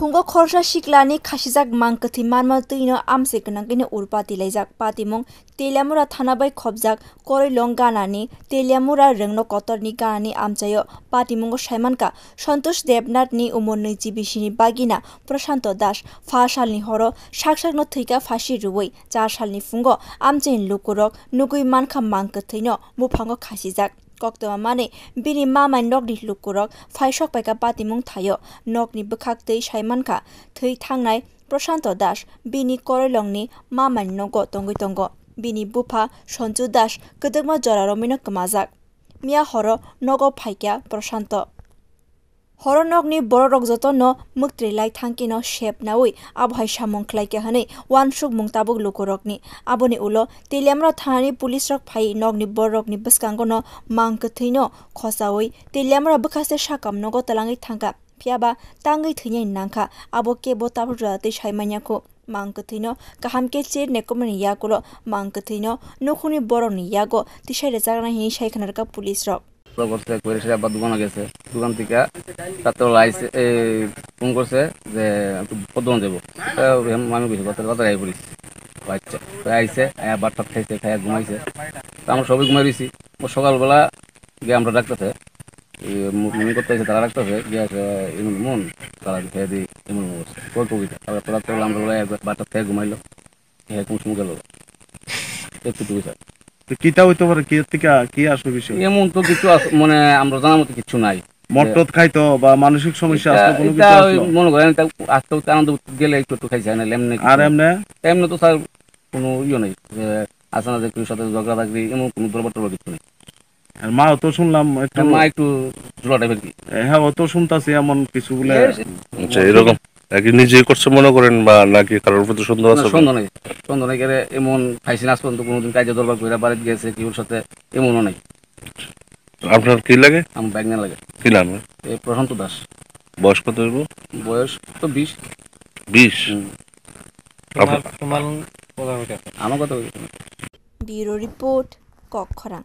Phungo khorsa shiklani khashijak mangkathi manma tuino amse kanangkine urpati laijak patimong Teliamura thanabai khobjak koroi longanani Teliamura rengno kotorni ganani amchayo patimongo shaimanka Santosh Debnathni umonni jibishini bagina Prashanto Das 5 salni horo saksakno thika fashi ruwei 4 salni phungo amchain lukurok nugui mankha mangkathino muphango khasijak Koktoma mane bini mama nokni lukurok faishok paika patimong thayo nokni bukhaktei shaimanka thei thangnai Prashanto Das bini korolongni mama nogo tongoi tongo bini bupa Sonju Das kedegma joraromino kemajak mia horo nogo phaikya Prashanto Horonokni borok jotono muktrilai thangkino shep nawi abhai samong khlaike hane wansuk mungtabuk lukurokni aboni ulo Teliamra thani police rok phai nokni borokni biskangono mangkthino khosawi Teliamra bukhaste sakam nogo talangi thangka phiaba tangai thini nangkha abo kebo tabujate saimanyako mangkthino kahamke cher nekomani yakulo mangkthino nokhuni boroni yago tishaire jagna hi saikhanarka police rok করছে করে সেটা আবার দোকানে গেছে দোকান থেকে তাতে লাইছে ফোন করছে যে একটু পদ্মন যাবো মানুষ বেশি কথা কথা আই পড়িস বাচ্চা আইসে আবার ভাত খাইছে খাইয়া ঘুমাইছে তা আমরা সবাই ঘুমাই রয়েছি সকালবেলা গিয়ে আমরা ডাক্তারছে মনে করতে আছে তারা ডাক্তারছে গিয়ে এমন মন তারা খেয়ে দিই এমন কোন কবিতা তারপর তোরা তো আমরা বাচ্চা থেকে ঘুমাইলো খেয়ে কোন সময় গেল একটু স্যার কিতা হইতে পারে কি থেকে কি আসবে বিষয় এমন তো কিছু মানে আমরা জানার মতো কিছু নাই মটট খাইতো বা মানসিক সমস্যা আসলে কোনো কিছু আসলো মনে করেন আজকে আনন্দ গেলে একটু খাইছে না এমনি আর এমনি তো স্যার কোনো ইয়ে নেই আসে না যে কেউ সাথে ঝগড়া থাকলে এমন কোনো দুর্বল কিছু নেই আর মা তো শুনলাম একটু মা একটু জোলা টাইপের কি হ্যাঁ ও তো শুনতাছি এমন কিছু বলে আচ্ছা এরকম নাকি নিজে করছে মনে করেন বা নাকি কারোর প্রতি সন্দেহ আছে সন্দেহ নেই করে এমন খাইছে না আজ পর্যন্ত কোনোদিন কাজে দরবার করে বাড়িতে গেছে কেউর সাথে এমনও নাই আপনার কি লাগে আমার ব্যাগনা লাগে কি নাম এই প্রশান্ত দাস বয়স কত হইব বয়স তো 20 আমার কথা ব্যুরো রিপোর্ট কক্ষরাং